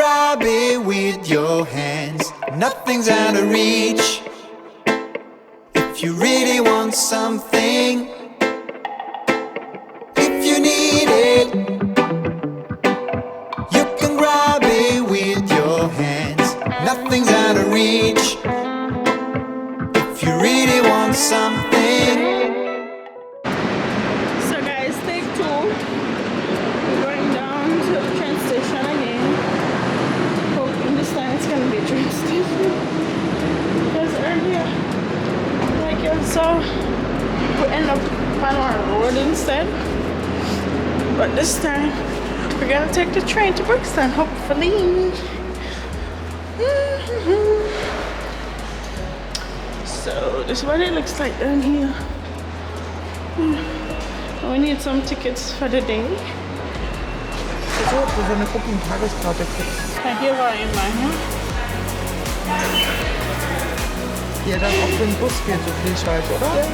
grab it with your hands, nothing's out of reach. If you really want something, if you need it, you can grab it with your hands, nothing's out of reach. If you really want something. So guys, take 2. We're going down to the train station again. Hoping this time it's gonna be a train station. Because earlier, like you saw, we end up on our road instead. But this time, we're gonna take the train to Brixton, hopefully. So this is what it looks like down here. We need some tickets for the day. So, wir so eine Gruppentageskarte kriegen. Ja, hier war immer, ne? Hier dann auf den Bus geht so viel Scheiß, oder? Ja.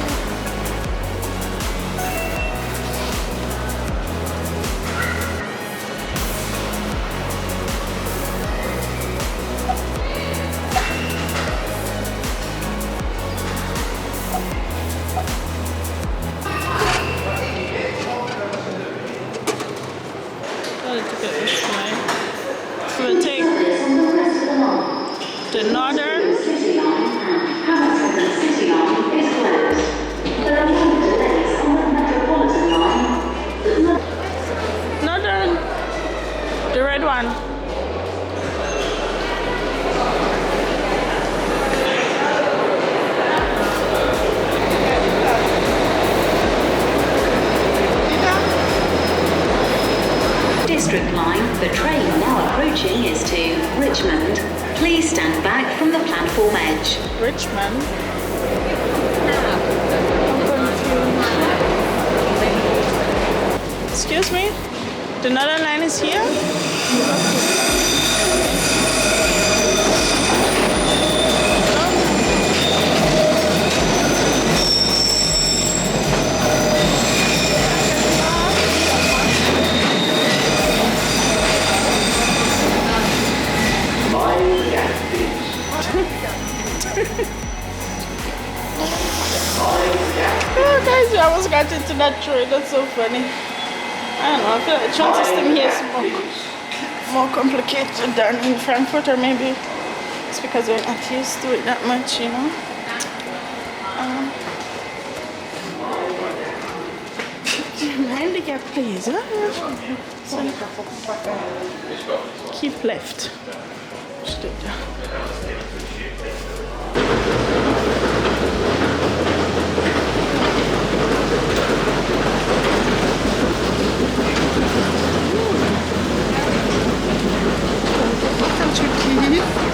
We'll take the northern. Northern, the red one. District line, the train now approaching is to Richmond. Please stand back from the platform edge. Richmond. Excuse me? The northern line is here? Oh guys, we almost got into that train. That's so funny. I don't know, I feel like the train system here is more complicated than in Frankfurt, or maybe it's because we're not used to it that much, you know. Mind the gap, please. So, keep left.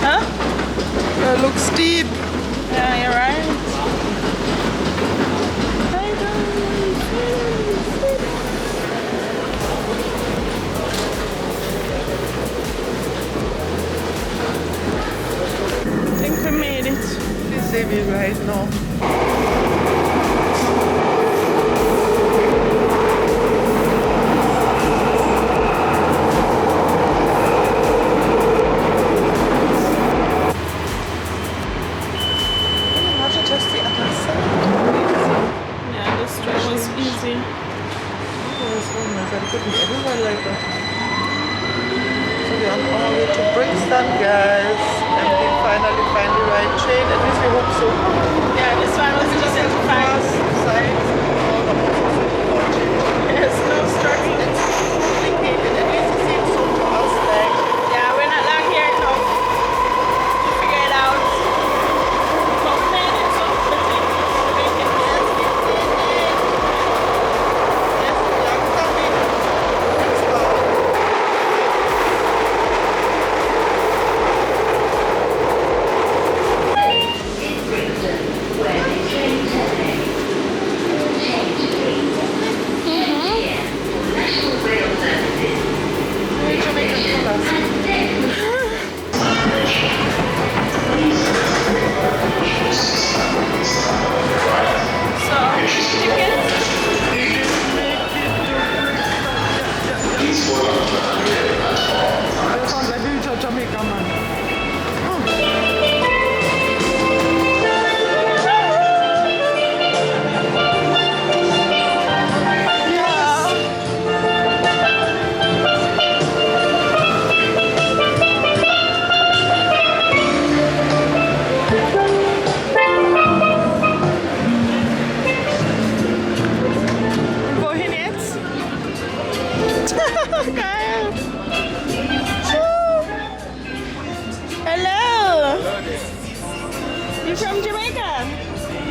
Huh? It looks steep. Yeah, you're right. I think we made it. This is we right now. So we are on our way to Brixton, guys, and we finally find the right train. At least we hope so. Yeah, this one was just at the Fast sides. There's no struggle. It's complicated. At least it seems so to us like. Yeah, we're not long here enough to figure it out. But we made it so pretty. Jamaican. Yes, we are coming. In Brixton, where the train terminates.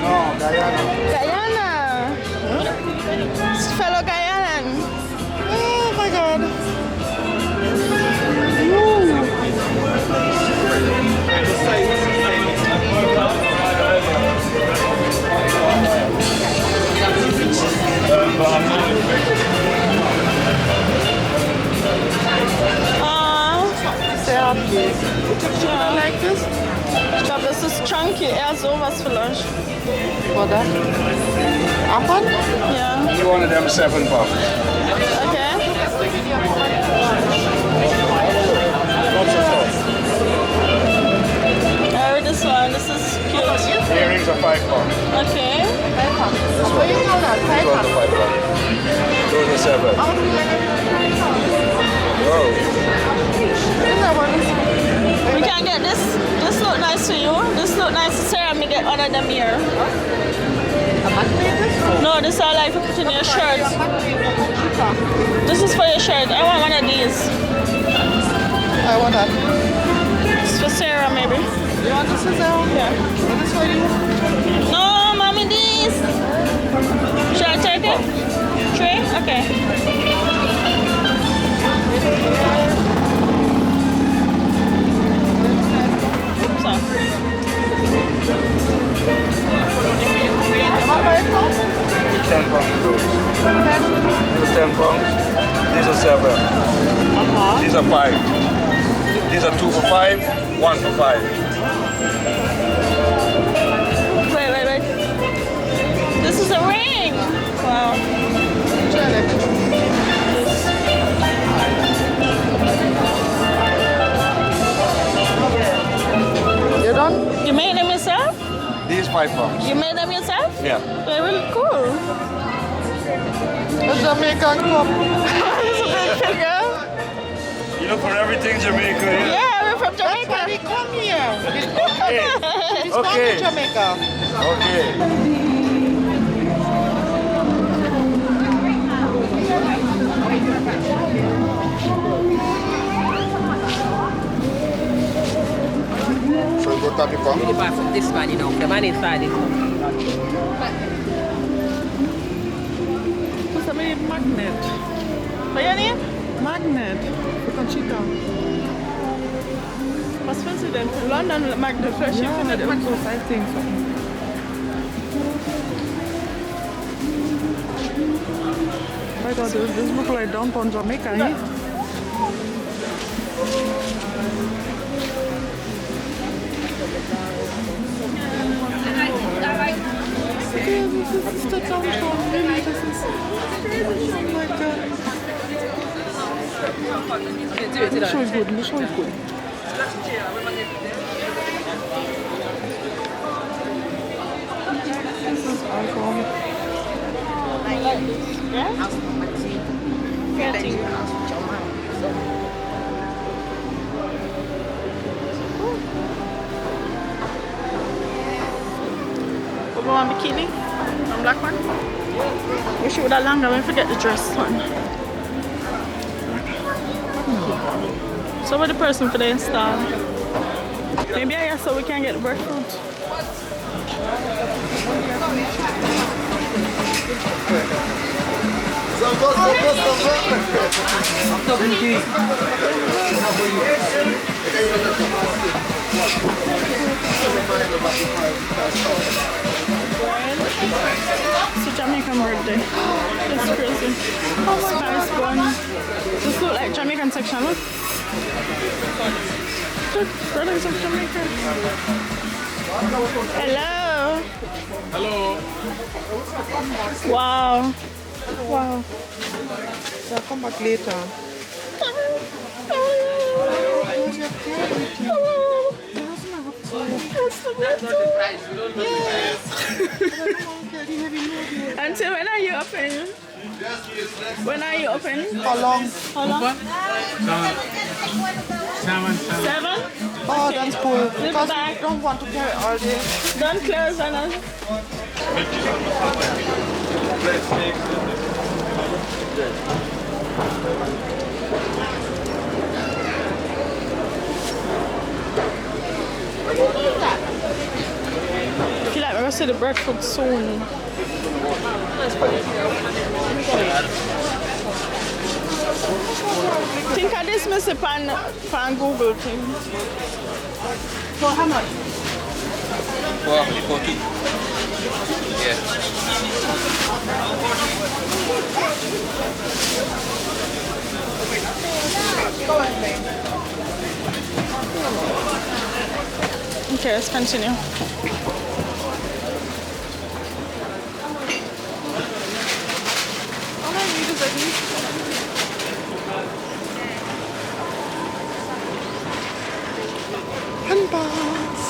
No, Guyana. Guyana. Fellow Guyanan. Oh my God. Say up, please. Ja. Like this? Ich glaube, das ist chunky, eher sowas vielleicht. For that? Apple? Ja. One of them 7 bucks. Okay. This one, this is cute. Earrings are 5 bucks. Okay. What do you call that? These ones are 5 bucks. Those are 7. Whoa. We can get this. This look nice for you. This look nice to Sarah. Me get under the mirror. No, this I like to put in your shirt. This is for your shirt. I want one of these. I want that. It's for Sarah, maybe. You want this as well? Yeah. What is for you? No, mommy, these. Should I take it? Tray? Okay. So. What about it? 10 pounds. These are 10 pounds. These are 7. These are 5. These are 2 for 5, 1 for 5. Wait. This is a ring. Wow. You done? You made them yourself? These 5 pounds. You made them yourself? Yeah. They're really cool. A Jamaican cup. It's a big figure. You look for everything Jamaica here. Yeah, we're from That's why Jamaica. we come here. It's Okay. from Jamaica. Okay. So you go tap it from? Really buy from this man, you know. The man inside it. What's the name? Magnet. What your name? Magnet. You can cheat down. What's president? London Magnet Fresh. Yeah, that's what I think. My God, this look like downtown Jamaica, eh? Okay, this is the downtown, really. This is... Oh my God. The show is good, the show is good. This is awesome. Yeah? We go on bikini? On black one? We should that longer, we forget the dress one. So what the person for the install? Maybe I guess so we can get the breadfruit. It's a Jamaican birthday. That's crazy. Spice bun. This look like Jamaican section, look. Look, products of Jamaica. Hello. Hello. Wow. Wow. So I'll come back later. Until when are you open? When are you open? How long? How long? 7? Oh, that's cool. Because back. we don't want to carry all day. Don't close on us. I feel like we're see the breadfruit soon. Think of this, Mr. Pan Google thing. For how much? For 2. Yeah. Okay, let's continue. Handbags.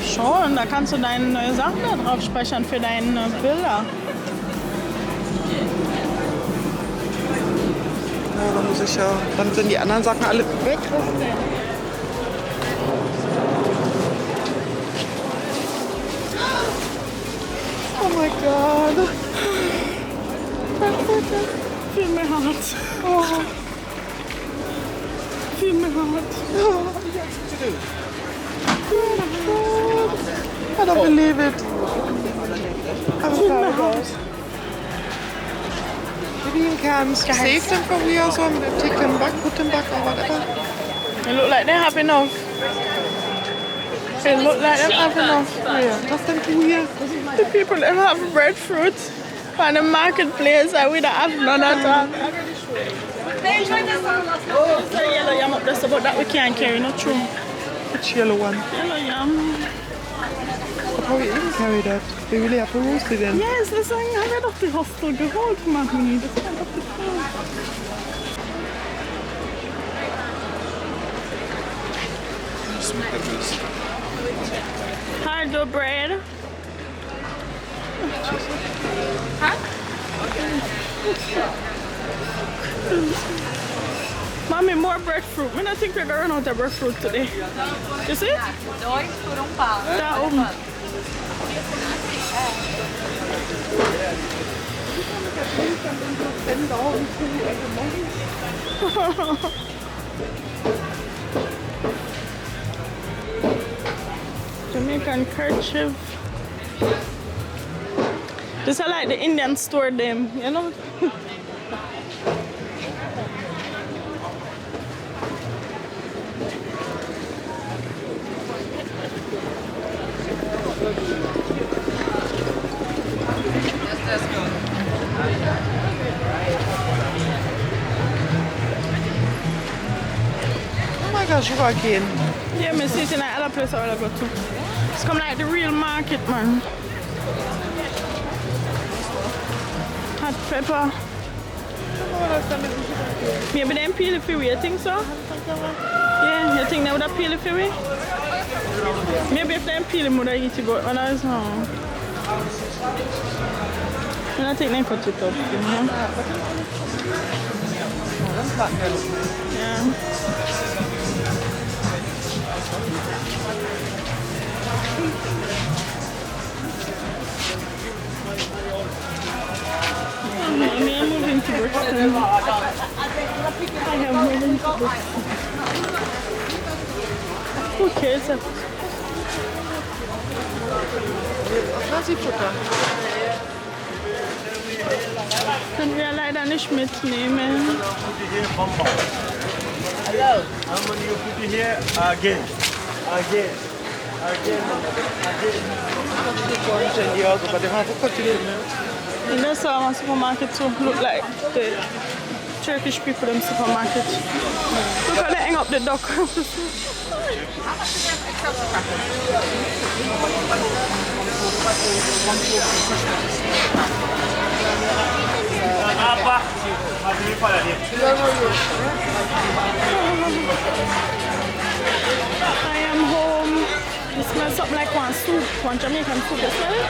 Schon, da kannst du deine neue Sachen da drauf speichern für deine Bilder. Ja, dann muss ich ja. Dann sind die anderen Sachen alle weg. Oh mein Gott. Viel mehr hart. Oh. Viel mehr hart. I don't believe it. I'm sorry. Maybe you can save them for me or something, take them back, put them back or whatever. They look like they have enough. They look like they have enough. Yeah, just them two here. The people that have breadfruit on the marketplace and we don't have none at all. There's a yellow yam up there, so but that we can't carry, not true. Which yellow one? Yellow yam. But how we even carry that? We really have to roast it then. Yes, deswegen haben wir doch die Hostel geholt, Mami. Das war doch die Frage. Hardo bread. Mommy, more breadfruit. I don't think we're going to run out of breadfruit today. You see? Da oben. Jamaican kerchief. This is like the Indian store them, you know? Oh my gosh, sugarcane. Yeah, me see it in another place I will go to. It's come like the real market, man. Hot pepper. Maybe them peel it for you think so? Yeah, you think they would have peeled it for me? Maybe if they peel it, would have eat it, but when I was home. And I think they cut it up, you know? Yeah. I am moving to Brixton. I am moving to Brixton. Who cares? Können wir leider nicht mitnehmen. Hello. How many you put here? Again. In this supermarket too look like the Turkish people in supermarket. Look how they hang up the duck. I am home. It's my smell something like one soup, one Jamaican soup. You smell it?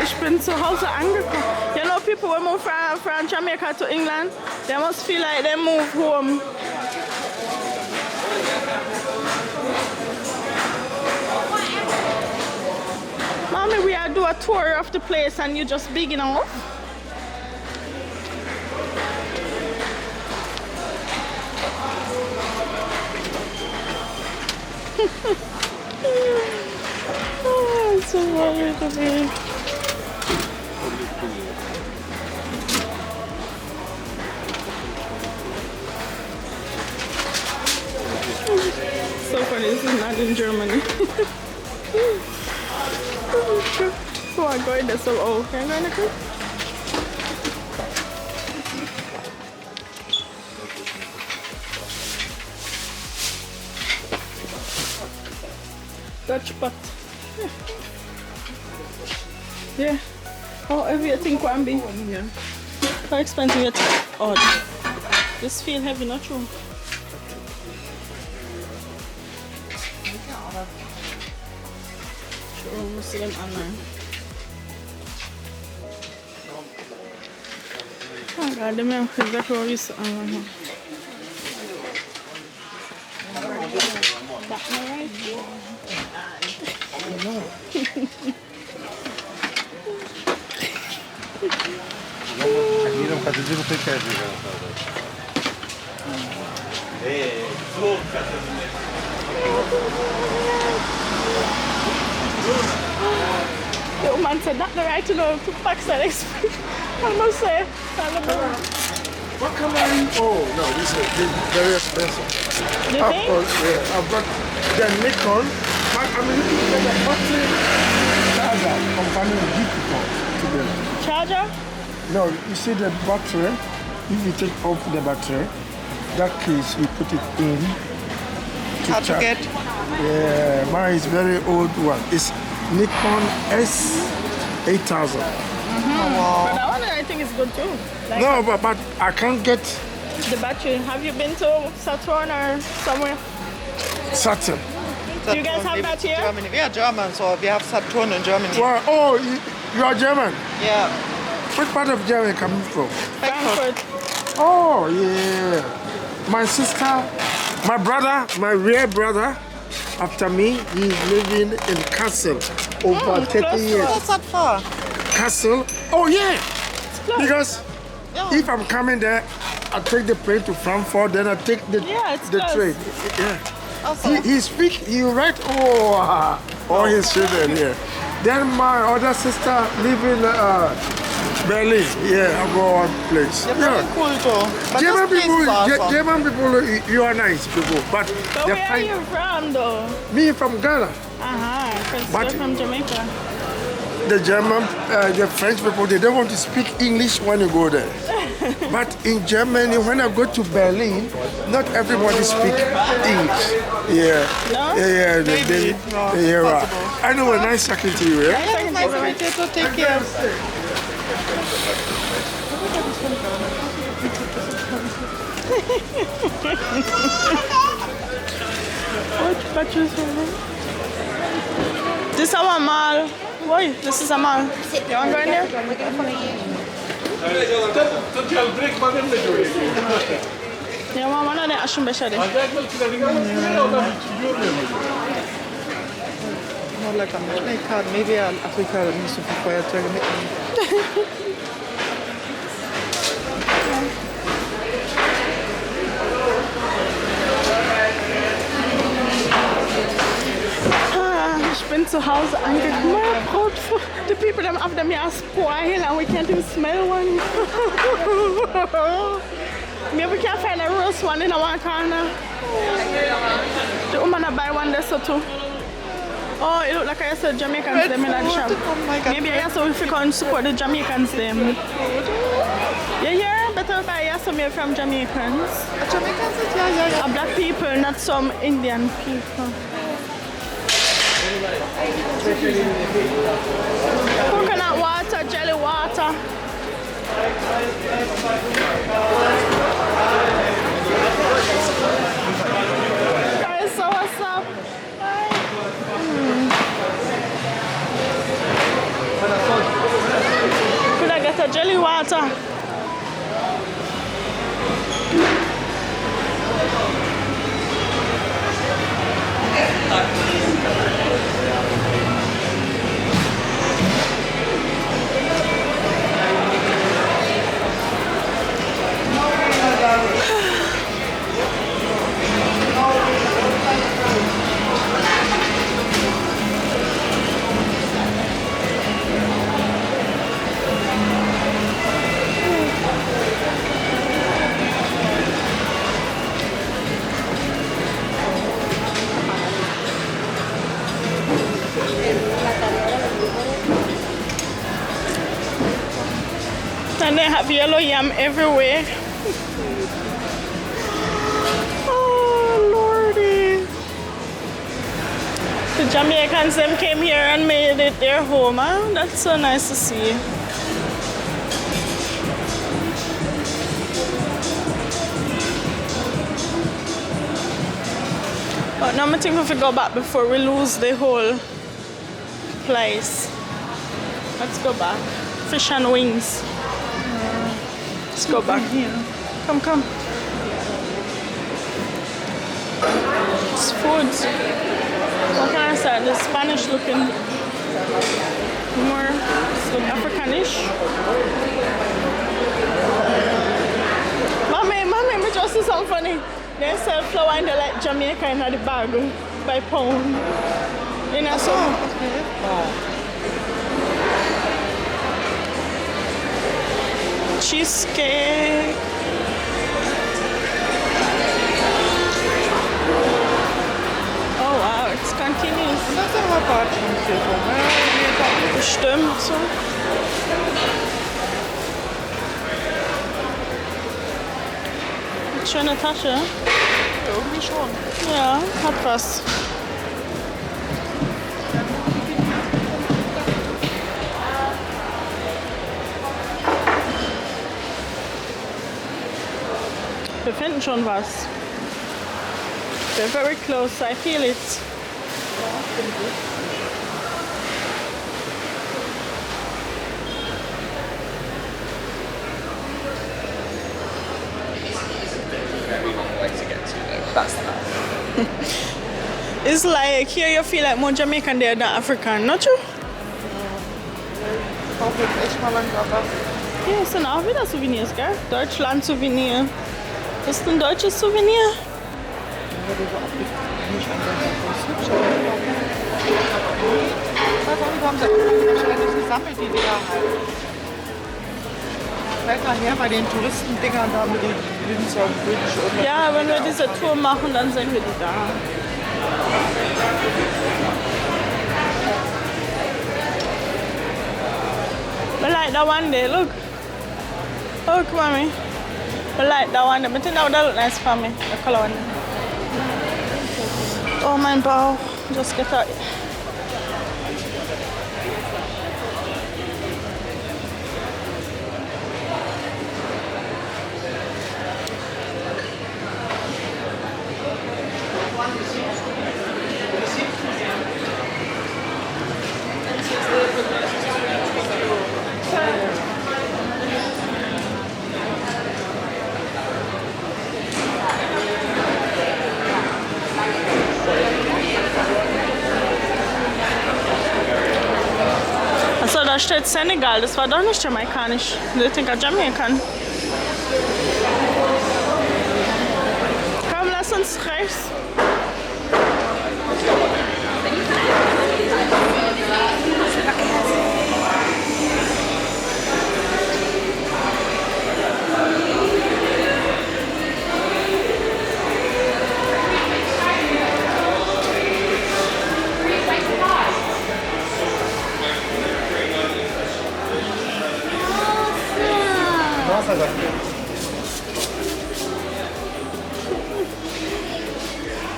Ich bin zu Hause angekommen. You know, people who move from Jamaica to England, they must feel like they move home. Mommy, we are do a tour of the place and you just begin off. Oh, it's so worried to me. So funny, this is not in Germany. Oh, I'm going there so old. Can I go in the car? Dutch pot. Yeah. Oh, everything can be. Yeah. How expensive it? Oh, this feel heavy, not true. Muslim online. Oh God, the milk is exactly what we used to online. That my right? The woman said not the right to know to Pakistan explain. I must say, What can I? Oh no, this is very expensive. You Of think? course, yeah. I've got the Nikon, but I'm looking for the battery charger company difficult to get. Charger? No, you see the battery. If you take off the battery, that case you put it in. Hard to get. Yeah, mine is very old one. It's Nikon S8000. But that one I think is good too. Like No, but I can't get the battery. Have you been to Saturn or somewhere? Saturn. Do you guys have that here? Germany. We are German, so we have Saturn in Germany. Well, oh, you are German. Yeah. Which part of Germany come you from? Frankfurt. Oh, yeah. My sister, my brother, my real brother, after me, he's living in Kassel over 30 close to years. What's that for? Kassel? Oh, yeah. close. Because if I'm coming there, I take the plane to Frankfurt, then I take the, it's the close. train. Yeah. Also. He write all his children here. Then my other sister live in Berlin. Yeah, I go one place. They're very cool too. But German this place people, is awesome. German people, you are nice people, but But they where are find you from though? me from Ghana. Because But- you're from Jamaica. The German, the French people, they don't want to speak English when you go there. But in Germany, when I go to Berlin, not everybody speak English. Yeah. No? Yeah, Maybe. No, yeah, right. possible. Anyway, nice talking to you. Yeah. Yeah, it's nice to meet you too. Take care. What batteries for me? This is our mall. Boy, this is a mall. You want to go in there? Yeah, mama, no, I shouldn't be sure. More like a midnight card. Maybe Africa needs to be quieter. Ich bin zu Hause angekommen. The people them have them here spoil and we can't even smell one. Maybe we can find a roast one in our corner. The woman that buy one there so too. Oh, it look like I saw Jamaicans them in the shop. Oh my God. Maybe I saw if we can support the Jamaicans them. better buy some here from Jamaicans. Jamaicans, yeah. Black people, not some Indian people. Coconut water, jelly water. Guys, so what's up? Hi. Could I get a jelly water? And they have yellow yam everywhere. Oh, Lordy. The Jamaicans them came here and made it their home, huh? That's so nice to see. But now I think we have go back before we lose the whole place. Let's go back. Fish and wings. Let's go back. Come. It's food. What can I say? The Spanish looking more so Africanish. Mommy, me just see something funny. They sell flour and they like Jamaican in the bag by pound. You know so. Cheesecake. Oh wow, it's continuous. Das ist aber Bartschenkäfer, ne? Bestimmt so. Schöne Tasche. Irgendwie schon. Ja, hat was. Wir finden schon was. We're very close, I feel it. It's like here you feel like more Jamaican there than African, not you? Ich brauche jetzt echt mal langsam was. Hier sind auch wieder Souvenirs, gell? Deutschland-Souvenir. Das ist ein deutsches Souvenir. Wahrscheinlich gesammelt die Dinger halt. Vielleicht nachher bei den Touristendingern da mit den Winzer und Wünsch. Ja, wenn wir diese Tour machen, dann sehen wir die da. I like that one there, look. Look, mommy. I like that one there, but that would look nice for me, the color one. Oh, mein Bauch. Just get out. Achso, da steht Senegal, das war doch nicht jamaikanisch. Ich denke Jamaican. Komm, lass uns rechts.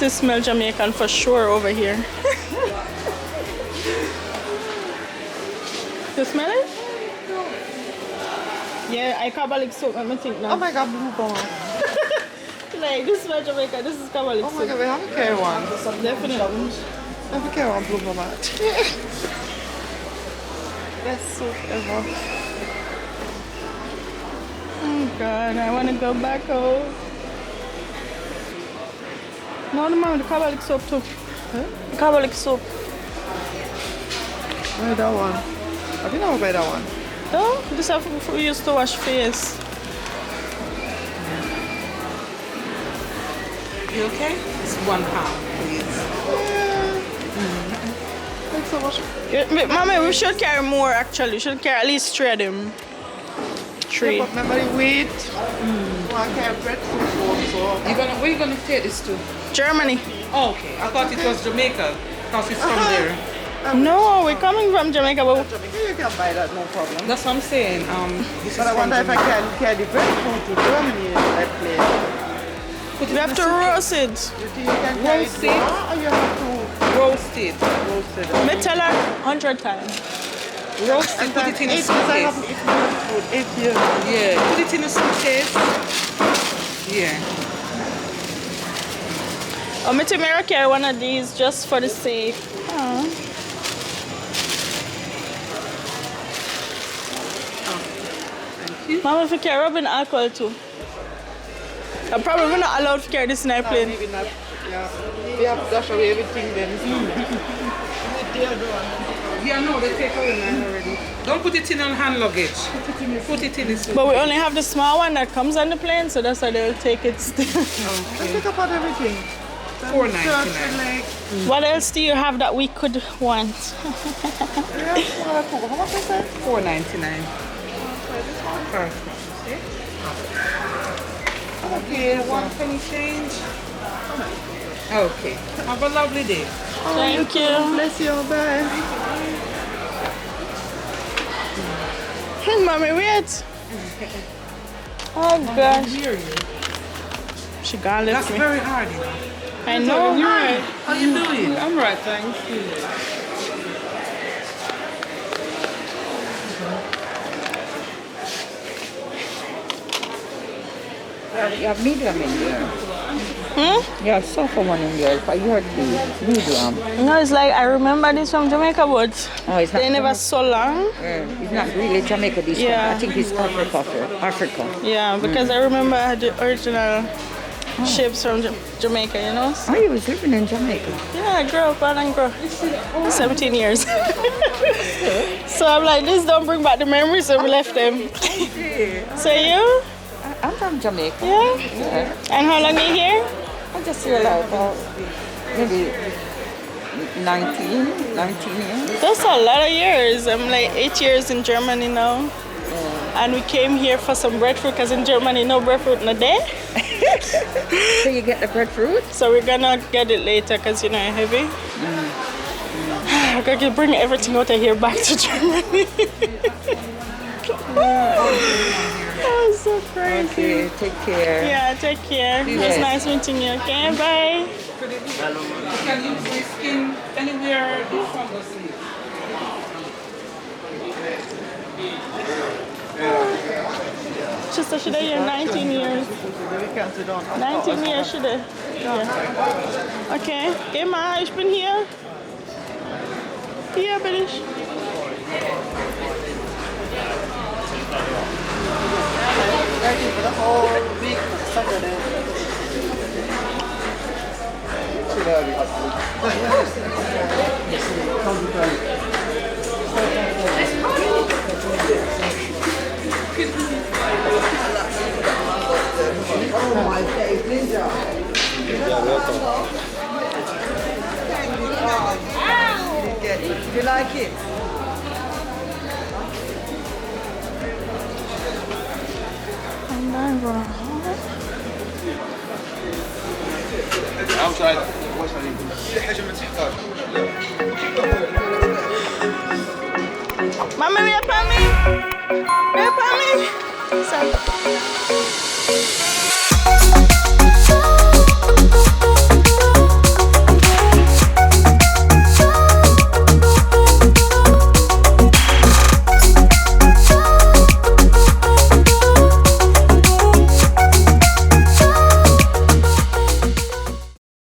to smell Jamaican for sure over here. You smell it? Yeah, I carbolic soup, let me think now. Oh my god, blue ball. Like, this is my Jamaica, this is carbolic Oh soup. my god, we have to carry one. Definitely. I have to carry one blue ball. Best soup ever. Oh God, I want to go back home. No, the man with the carbolic soup too. Huh? Carbolic soup. Where that one? I think I'll buy that one. No, this is we used to wash face. You okay? It's £1, please. Thanks so much. Mommy, we should carry more actually. We should carry at least 3 of them. 3. Yeah, but remember the weight? I carry breadfruit also. Where are you gonna take this to? Germany. Oh, okay. I thought it was Jamaica because it's from there. No, we're coming from Jamaica, but You can buy that, no problem. That's what I'm saying. This But is I wonder if I Jamaica. can carry the breadfruit to Germany that place. we have to roast it. You think you can carry Roast it it. raw or you have to Roast it. roast it? Me tell her 100 times. Roast it. Put it in a Eight years I have suitcase. eaten breadfruit. 8 years. Yeah. Put it in a suitcase. Yeah. Oh, me tell Mary carry one of these just for the sake. Aww. Thank you. Mama, if you carry rubbing alcohol too. I'm probably not allowed to carry this in airplane. Maybe not. Yeah. We have to dash away everything then. Yeah, no, they take away mine already. Don't put it in on hand luggage. Put it in the suitcase. But we only have the small one that comes on the plane, so that's why they'll take it still. Let's take about everything. $4.99. What else do you have that we could want? How much is that? $4.99. Okay, 1 penny change. Okay. Have a lovely day. Thank you. Bless you. Bye. Hey, Mommy, wait. Oh, gosh. Hear you. She gone left That's me. very hard, you know. I know. You're right. How you doing? I'm right, thank you. You have medium in there. You have softer one in there. If I heard the medium. No, it's like I remember this from Jamaica, but Oh, it's not. they never so long. It's not really Jamaica. This Yeah. one. I think it's Africa. Yeah, because I remember I had the original ships from Jamaica, you know? Oh, you was living in Jamaica. Yeah, I grew up and grew 17 years. So I'm like, this don't bring back the memories, so we left them. So you? I'm from Jamaica. Yeah? Yeah. And how long are you here? I just feel like maybe 19 years. That's a lot of years. I'm like 8 years in Germany now. And we came here for some breadfruit, because in Germany, no breadfruit in a day. So you get the breadfruit? So we're gonna get it later, because you know, it's heavy. I'm gonna bring everything out of here back to Germany. Oh, so crazy. Okay, take care. Yeah, take care. It was Yes. nice meeting you, okay? Bye. You can use this skin anywhere you want to see. Sister, should I hear 19 years? 19 years, should I? Yeah. Okay. Emma, ich bin hier. Hier bin ich. For the whole week, Saturday. Do you like it? Outside. Mama, wait for me. Wait for me. Sorry.